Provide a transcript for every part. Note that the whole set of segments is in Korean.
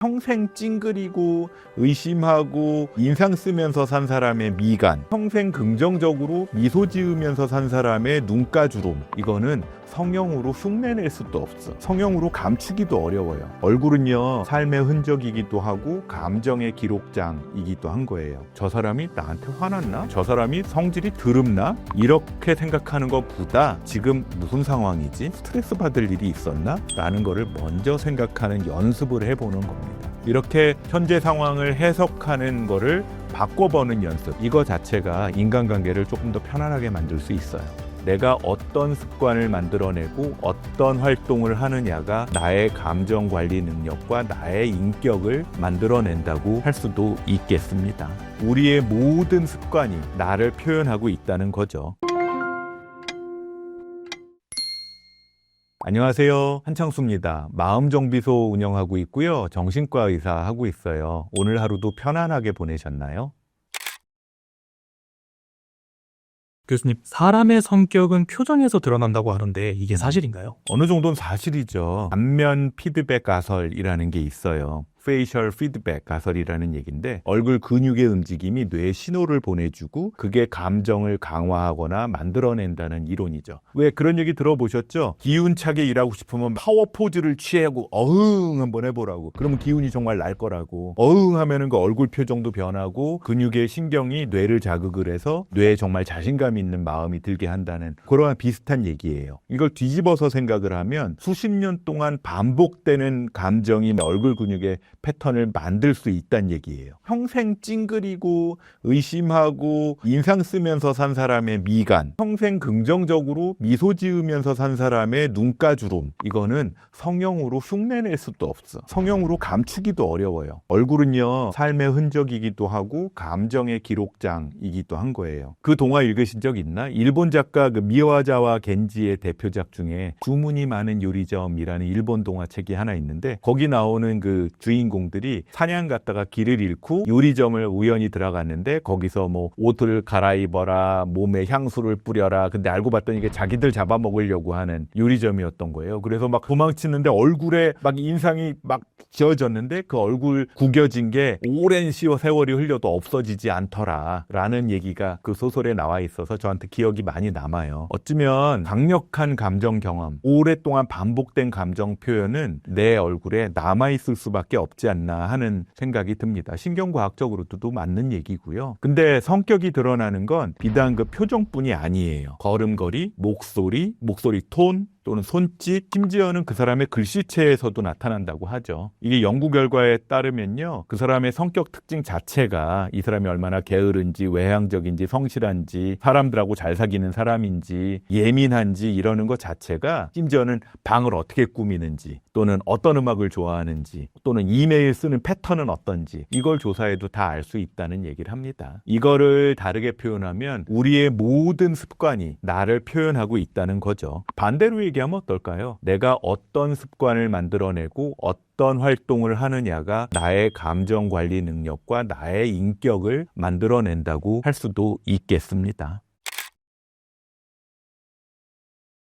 평생 찡그리고 의심하고 인상 쓰면서 산 사람의 미간, 평생 긍정적으로 미소 지으면서 산 사람의 눈가주름, 이거는 성형으로 흉내낼 수도 없어. 성형으로 감추기도 어려워요. 얼굴은요, 삶의 흔적이기도 하고 감정의 기록장이기도 한 거예요. 저 사람이 나한테 화났나? 저 사람이 성질이 드럽나? 이렇게 생각하는 것보다 지금 무슨 상황이지? 스트레스 받을 일이 있었나? 라는 거를 먼저 생각하는 연습을 해보는 겁니다. 이렇게 현재 상황을 해석하는 거를 바꿔보는 연습, 이거 자체가 인간관계를 조금 더 편안하게 만들 수 있어요. 내가 어떤 습관을 만들어내고 어떤 활동을 하느냐가 나의 감정 관리 능력과 나의 인격을 만들어낸다고 할 수도 있겠습니다. 우리의 모든 습관이 나를 표현하고 있다는 거죠. 안녕하세요, 한창수입니다. 마음정비소 운영하고 있고요, 정신과 의사 하고 있어요. 오늘 하루도 편안하게 보내셨나요? 교수님, 사람의 성격은 표정에서 드러난다고 하는데 이게 사실인가요? 어느 정도는 사실이죠. 안면 피드백 가설이라는 게 있어요. 페이셜 피드백 가설이라는 얘기인데, 얼굴 근육의 움직임이 뇌에 신호를 보내주고 그게 감정을 강화하거나 만들어낸다는 이론이죠. 왜 그런 얘기 들어보셨죠? 기운차게 일하고 싶으면 파워 포즈를 취하고 어흥 한번 해보라고. 그러면 기운이 정말 날 거라고. 어흥 하면은 그 얼굴 표정도 변하고 근육의 신경이 뇌를 자극을 해서 뇌에 정말 자신감 있는 마음이 들게 한다는 그러한 비슷한 얘기예요. 이걸 뒤집어서 생각을 하면 수십 년 동안 반복되는 감정이 얼굴 근육에 패턴을 만들 수 있다는 얘기예요. 평생 찡그리고 의심하고 인상 쓰면서 산 사람의 미간, 평생 긍정적으로 미소 지으면서 산 사람의 눈가주름, 이거는 성형으로 흉내낼 수도 없어. 성형으로 감추기도 어려워요. 얼굴은요, 삶의 흔적이기도 하고 감정의 기록장이기도 한 거예요. 그 동화 읽으신 적 있나? 일본 작가 그 미와자와 겐지의 대표작 중에 주문이 많은 요리점이라는 일본 동화책이 하나 있는데, 거기 나오는 그 주인공들이 사냥 갔다가 길을 잃고 요리점을 우연히 들어갔는데, 거기서 뭐 옷을 갈아입어라, 몸에 향수를 뿌려라. 근데 알고 봤더니 이게 자기들 잡아먹으려고 하는 요리점이었던 거예요. 그래서 막 도망치는데 얼굴에 막 인상이 막 지어졌는데 그 얼굴 구겨진 게 오랜 세월이 흘려도 없어지지 않더라 라는 얘기가 그 소설에 나와 있어서 저한테 기억이 많이 남아요. 어쩌면 강력한 감정 경험, 오랫동안 반복된 감정 표현은 내 얼굴에 남아있을 수밖에 없지 않나 하는 생각이 듭니다. 신경과학적으로도 맞는 얘기고요. 근데 성격이 드러나는 건 비단 그 표정뿐이 아니에요. 걸음걸이, 목소리 톤, 또는 손짓, 심지어는 그 사람의 글씨체에서도 나타난다고 하죠. 이게 연구 결과에 따르면요, 그 사람의 성격 특징 자체가 이 사람이 얼마나 게으른지, 외향적인지, 성실한지, 사람들하고 잘 사귀는 사람인지, 예민한지 이러는 것 자체가, 심지어는 방을 어떻게 꾸미는지, 또는 어떤 음악을 좋아하는지, 또는 이메일 쓰는 패턴은 어떤지, 이걸 조사해도 다 알 수 있다는 얘기를 합니다. 이거를 다르게 표현하면 우리의 모든 습관이 나를 표현하고 있다는 거죠. 반대로 얘기하면 어떨까요? 내가 어떤 습관을 만들어내고 어떤 활동을 하느냐가 나의 감정 관리 능력과 나의 인격을 만들어낸다고 할 수도 있겠습니다.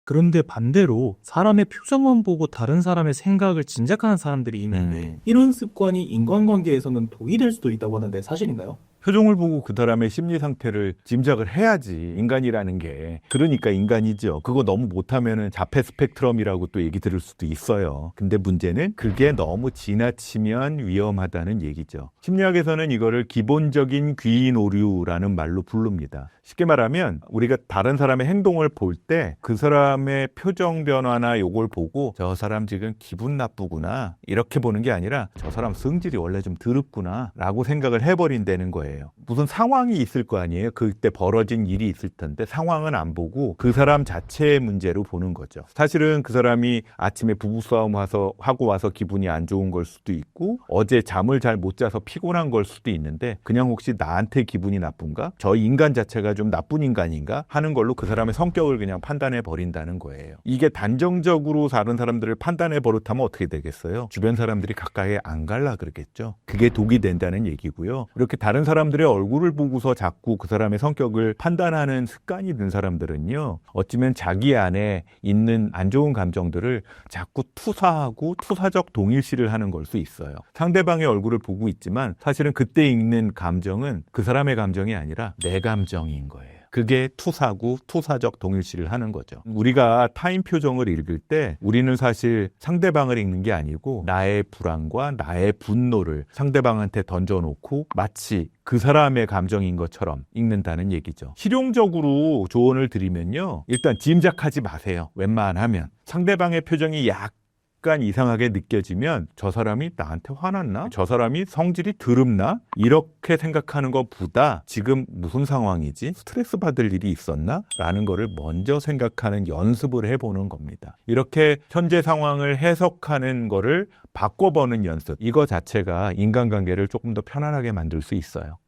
그런데 반대로 사람의 표정만 보고 다른 사람의 생각을 짐작하는 사람들이 있는데 이런 습관이 인간관계에서는 독이 될 수도 있다고 하는데 사실인가요? 표정을 보고 그 사람의 심리 상태를 짐작을 해야지, 인간이라는 게. 그러니까 인간이죠. 그거 너무 못하면은 자폐 스펙트럼이라고 또 얘기 들을 수도 있어요. 근데 문제는 그게 너무 지나치면 위험하다는 얘기죠. 심리학에서는 이거를 기본적인 귀인 오류라는 말로 부릅니다. 쉽게 말하면 우리가 다른 사람의 행동을 볼 때 그 사람의 표정 변화나 요걸 보고 저 사람 지금 기분 나쁘구나 이렇게 보는 게 아니라 저 사람 성질이 원래 좀 더럽구나 라고 생각을 해버린다는 거예요. 무슨 상황이 있을 거 아니에요. 그때 벌어진 일이 있을 텐데 상황은 안 보고 그 사람 자체의 문제로 보는 거죠. 사실은 그 사람이 아침에 부부싸움 하고 와서 기분이 안 좋은 걸 수도 있고, 어제 잠을 잘 못 자서 피곤한 걸 수도 있는데, 그냥 혹시 나한테 기분이 나쁜가? 저 인간 자체가 좀 나쁜 인간인가? 하는 걸로 그 사람의 성격을 그냥 판단해 버린다는 거예요. 이게 단정적으로 다른 사람들을 판단해 버릇하면 어떻게 되겠어요? 주변 사람들이 가까이 안 갈라 그러겠죠. 그게 독이 된다는 얘기고요. 이렇게 다른 사람 사람들의 얼굴을 보고서 자꾸 그 사람의 성격을 판단하는 습관이 든 사람들은요, 어쩌면 자기 안에 있는 안 좋은 감정들을 자꾸 투사하고 투사적 동일시를 하는 걸 수 있어요. 상대방의 얼굴을 보고 있지만 사실은 그때 읽는 감정은 그 사람의 감정이 아니라 내 감정인 거예요. 그게 투사고 투사적 동일시를 하는 거죠. 우리가 타인 표정을 읽을 때 우리는 사실 상대방을 읽는 게 아니고 나의 불안과 나의 분노를 상대방한테 던져놓고 마치 그 사람의 감정인 것처럼 읽는다는 얘기죠. 실용적으로 조언을 드리면요, 일단 짐작하지 마세요. 웬만하면 상대방의 표정이 약간 이상하게 느껴지면 저 사람이 나한테 화났나? 저 사람이 성질이 드럽나? 이렇게 생각하는 것보다 지금 무슨 상황이지? 스트레스 받을 일이 있었나? 라는 거를 먼저 생각하는 연습을 해보는 겁니다. 이렇게 현재 상황을 해석하는 거를 바꿔보는 연습, 이거 자체가 인간관계를 조금 더 편안하게 만들 수 있어요.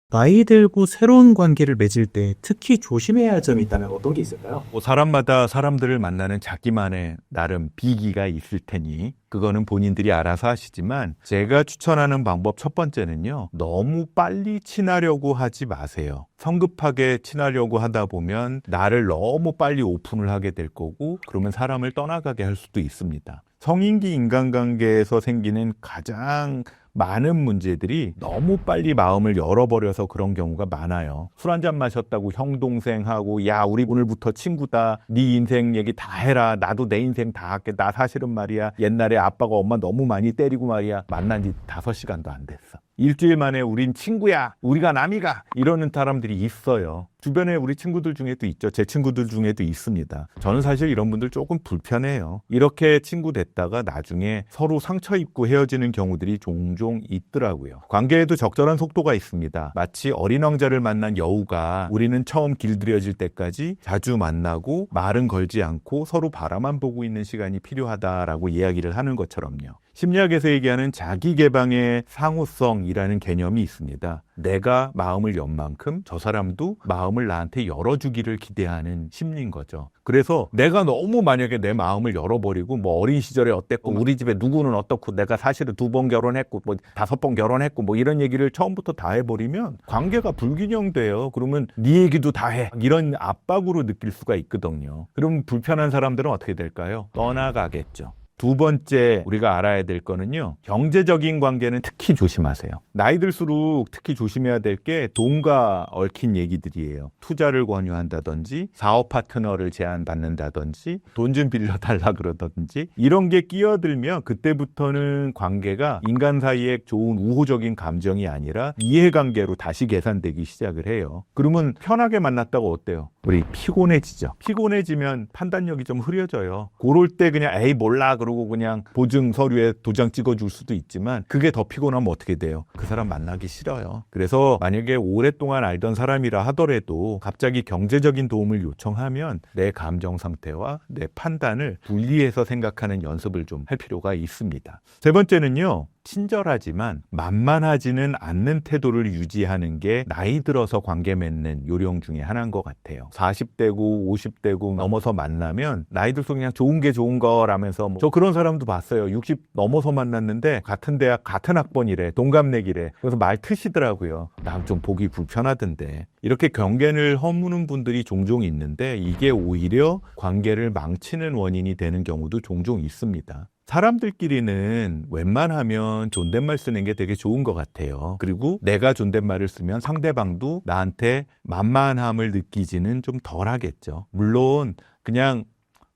나이 들고 새로운 관계를 맺을 때 특히 조심해야 할 점이 있다면 어떤 게 있을까요? 사람마다 사람들을 만나는 자기만의 나름 비기가 있을 테니 그거는 본인들이 알아서 하시지만, 제가 추천하는 방법 첫 번째는요, 너무 빨리 친하려고 하지 마세요. 성급하게 친하려고 하다 보면 나를 너무 빨리 오픈을 하게 될 거고, 그러면 사람을 떠나가게 할 수도 있습니다. 성인기 인간관계에서 생기는 가장 많은 문제들이 너무 빨리 마음을 열어버려서 그런 경우가 많아요. 술 한잔 마셨다고 형 동생하고 야 우리 오늘부터 친구다, 네 인생 얘기 다 해라, 나도 내 인생 다 할게, 나 사실은 말이야 옛날에 아빠가 엄마 너무 많이 때리고 말이야, 만난 지 5시간도 안 됐어, 일주일 만에 우린 친구야, 우리가 남이가, 이러는 사람들이 있어요. 주변에 우리 친구들 중에도 있죠. 제 친구들 중에도 있습니다. 저는 사실 이런 분들 조금 불편해요. 이렇게 친구 됐다가 나중에 서로 상처 입고 헤어지는 경우들이 종종 있더라고요. 관계에도 적절한 속도가 있습니다. 마치 어린 왕자를 만난 여우가 우리는 처음 길들여질 때까지 자주 만나고 말은 걸지 않고 서로 바라만 보고 있는 시간이 필요하다라고 이야기를 하는 것처럼요. 심리학에서 얘기하는 자기 개방의 상호성이라는 개념이 있습니다. 내가 마음을 연 만큼 저 사람도 마음을 나한테 열어주기를 기대하는 심리인 거죠. 그래서 내가 너무 만약에 내 마음을 열어버리고 뭐 어린 시절에 어땠고 우리 집에 누구는 어떻고 내가 사실은 2번 결혼했고 뭐 5번 결혼했고 뭐 이런 얘기를 처음부터 다 해버리면 관계가 불균형돼요. 그러면 네 얘기도 다 해, 이런 압박으로 느낄 수가 있거든요. 그럼 불편한 사람들은 어떻게 될까요? 떠나가겠죠. 두 번째 우리가 알아야 될 거는요, 경제적인 관계는 특히 조심하세요. 나이 들수록 특히 조심해야 될 게 돈과 얽힌 얘기들이에요. 투자를 권유한다든지 사업 파트너를 제안받는다든지 돈 좀 빌려달라 그러든지 이런 게 끼어들면 그때부터는 관계가 인간 사이에 좋은 우호적인 감정이 아니라 이해관계로 다시 계산되기 시작을 해요. 그러면 편하게 만났다고 어때요? 우리 피곤해지죠. 피곤해지면 판단력이 좀 흐려져요. 그럴 때 그냥 에이 몰라 그러고 그냥 보증 서류에 도장 찍어줄 수도 있지만, 그게 더 피곤하면 어떻게 돼요? 그 사람 만나기 싫어요. 그래서 만약에 오랫동안 알던 사람이라 하더라도 갑자기 경제적인 도움을 요청하면 내 감정 상태와 내 판단을 분리해서 생각하는 연습을 좀 할 필요가 있습니다. 세 번째는요, 친절하지만 만만하지는 않는 태도를 유지하는 게 나이 들어서 관계 맺는 요령 중에 하나인 것 같아요. 40대고 50대고 넘어서 만나면 나이 들어서 그냥 좋은 게 좋은 거라면서 저 그런 사람도 봤어요. 60 넘어서 만났는데 같은 대학 같은 학번이래, 동갑내기래. 그래서 말 트시더라고요. 난 좀 보기 불편하던데. 이렇게 경계를 허무는 분들이 종종 있는데 이게 오히려 관계를 망치는 원인이 되는 경우도 종종 있습니다. 사람들끼리는 웬만하면 존댓말 쓰는 게 되게 좋은 것 같아요. 그리고 내가 존댓말을 쓰면 상대방도 나한테 만만함을 느끼지는 좀 덜 하겠죠. 물론 그냥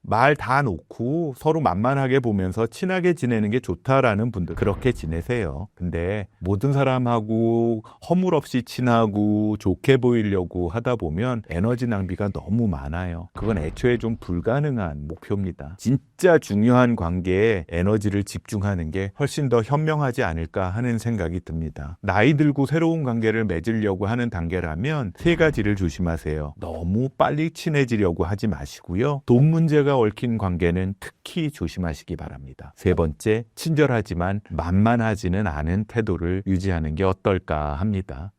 말 다 놓고 서로 만만하게 보면서 친하게 지내는 게 좋다라는 분들 그렇게 지내세요. 근데 모든 사람하고 허물없이 친하고 좋게 보이려고 하다 보면 에너지 낭비가 너무 많아요. 그건 애초에 좀 불가능한 목표입니다. 진짜 중요한 관계에 에너지를 집중하는 게 훨씬 더 현명하지 않을까 하는 생각이 듭니다. 나이 들고 새로운 관계를 맺으려고 하는 단계라면 3가지를 조심하세요. 너무 빨리 친해지려고 하지 마시고요. 돈 문제가 얽힌 관계는 특히 조심하시기 바랍니다. 3번째, 친절하지만 만만하지는 않은 태도를 유지하는 게 어떨까 합니다.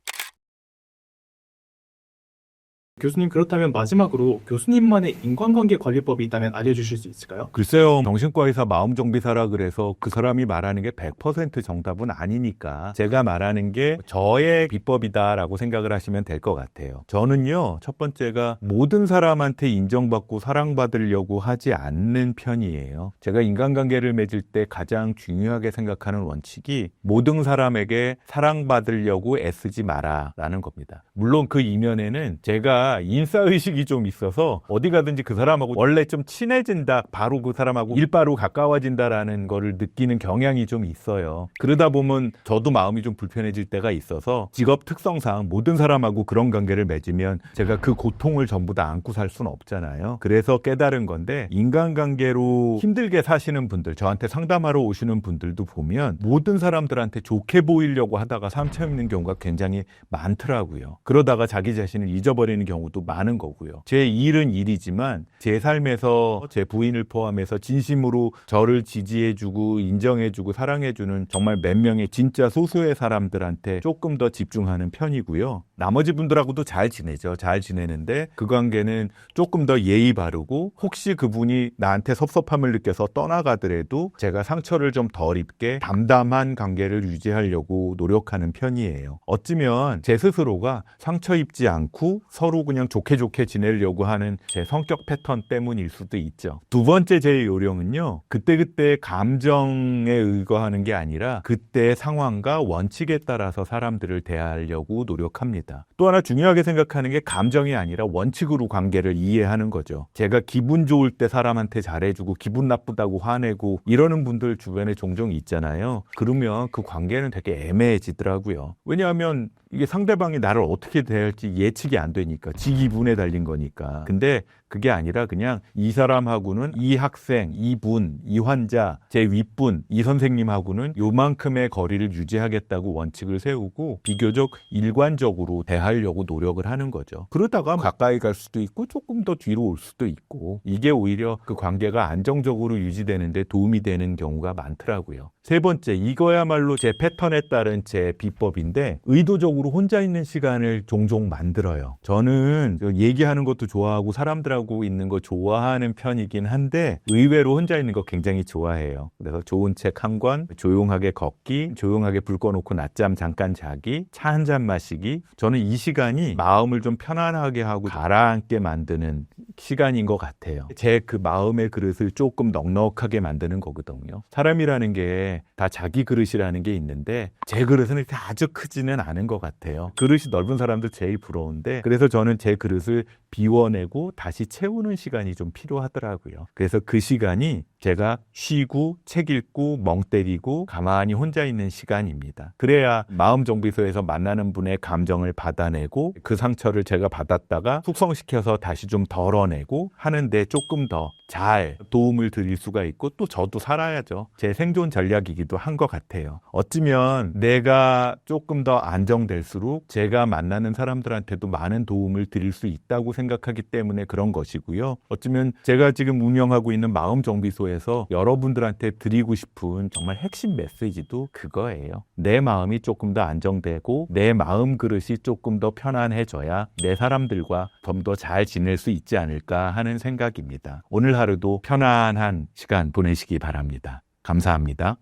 교수님, 그렇다면 마지막으로 교수님만의 인간관계 관리법이 있다면 알려주실 수 있을까요? 글쎄요, 정신과 의사 마음정비사라 그래서 그 사람이 말하는 게 100% 정답은 아니니까 제가 말하는 게 저의 비법이다라고 생각을 하시면 될 것 같아요. 저는요, 첫 번째가 모든 사람한테 인정받고 사랑받으려고 하지 않는 편이에요. 제가 인간관계를 맺을 때 가장 중요하게 생각하는 원칙이 모든 사람에게 사랑받으려고 애쓰지 마라라는 겁니다. 물론 그 이면에는 제가 인싸의식이 좀 있어서 어디 가든지 그 사람하고 원래 좀 친해진다, 바로 그 사람하고 일바로 가까워진다라는 거를 느끼는 경향이 좀 있어요. 그러다 보면 저도 마음이 좀 불편해질 때가 있어서 직업 특성상 모든 사람하고 그런 관계를 맺으면 제가 그 고통을 전부 다 안고 살 수는 없잖아요. 그래서 깨달은 건데, 인간관계로 힘들게 사시는 분들, 저한테 상담하러 오시는 분들도 보면 모든 사람들한테 좋게 보이려고 하다가 상처 입는 경우가 굉장히 많더라고요. 그러다가 자기 자신을 잊어버리는 경우도 많은 거고요. 제 일은 일이지만 제 삶에서 제 부인을 포함해서 진심으로 저를 지지해주고 인정해주고 사랑해주는 정말 몇 명의 진짜 소수의 사람들한테 조금 더 집중하는 편이고요. 나머지 분들하고도 잘 지내죠. 잘 지내는데 그 관계는 조금 더 예의 바르고, 혹시 그분이 나한테 섭섭함을 느껴서 떠나가더라도 제가 상처를 좀 덜 입게 담담한 관계를 유지하려고 노력하는 편이에요. 어쩌면 제 스스로가 상처 입지 않고 서로 그냥 좋게 지내려고 하는 제 성격 패턴 때문일 수도 있죠. 두 번째 제 요령은요, 그때그때 감정에 의거하는 게 아니라 그때의 상황과 원칙에 따라서 사람들을 대하려고 노력합니다. 또 하나 중요하게 생각하는 게 감정이 아니라 원칙으로 관계를 이해하는 거죠. 제가 기분 좋을 때 사람한테 잘해주고 기분 나쁘다고 화내고 이러는 분들 주변에 종종 있잖아요. 그러면 그 관계는 되게 애매해지더라고요. 왜냐하면 이게 상대방이 나를 어떻게 대할지 예측이 안 되니까, 지 기분에 달린 거니까. 근데 그게 아니라 그냥 이 사람하고는 이 학생, 이 분, 이 환자, 제 윗분, 이 선생님하고는 요만큼의 거리를 유지하겠다고 원칙을 세우고 비교적 일관적으로 대하려고 노력을 하는 거죠. 그러다가 가까이 갈 수도 있고 조금 더 뒤로 올 수도 있고, 이게 오히려 그 관계가 안정적으로 유지되는데 도움이 되는 경우가 많더라고요. 세 번째, 이거야말로 제 패턴에 따른 제 비법인데, 의도적으로 혼자 있는 시간을 종종 만들어요. 저는 얘기하는 것도 좋아하고 사람들하고 있는 거 좋아하는 편이긴 한데 의외로 혼자 있는 거 굉장히 좋아해요. 그래서 좋은 책 한 권, 조용하게 걷기, 조용하게 불 꺼놓고 낮잠 잠깐 자기, 차 한 잔 마시기. 저는 이 시간이 마음을 좀 편안하게 하고 가라앉게 만드는 시간인 것 같아요. 제 그 마음의 그릇을 조금 넉넉하게 만드는 거거든요. 사람이라는 게 다 자기 그릇이라는 게 있는데 제 그릇은 이렇게 아주 크지는 않은 것 같아요. 그릇이 넓은 사람들 제일 부러운데, 그래서 저는 제 그릇을 비워내고 다시 채우는 시간이 좀 필요하더라고요. 그래서 그 시간이 제가 쉬고 책 읽고 멍 때리고 가만히 혼자 있는 시간입니다. 그래야 마음정비소에서 만나는 분의 감정을 받아내고 그 상처를 제가 받았다가 숙성시켜서 다시 좀 덜어내고 하는데 조금 더 잘 도움을 드릴 수가 있고, 또 저도 살아야죠. 제 생존 전략이기도 한 것 같아요. 어쩌면 내가 조금 더 안정될수록 제가 만나는 사람들한테도 많은 도움을 드릴 수 있다고 생각하기 때문에 그런 것이고요. 어쩌면 제가 지금 운영하고 있는 마음정비소에서 여러분들한테 드리고 싶은 정말 핵심 메시지도 그거예요. 내 마음이 조금 더 안정되고 내 마음 그릇이 조금 더 편안해져야 내 사람들과 좀 더 잘 지낼 수 있지 않을까 하는 생각입니다. 오늘 하루도 편안한 시간 보내시기 바랍니다. 감사합니다.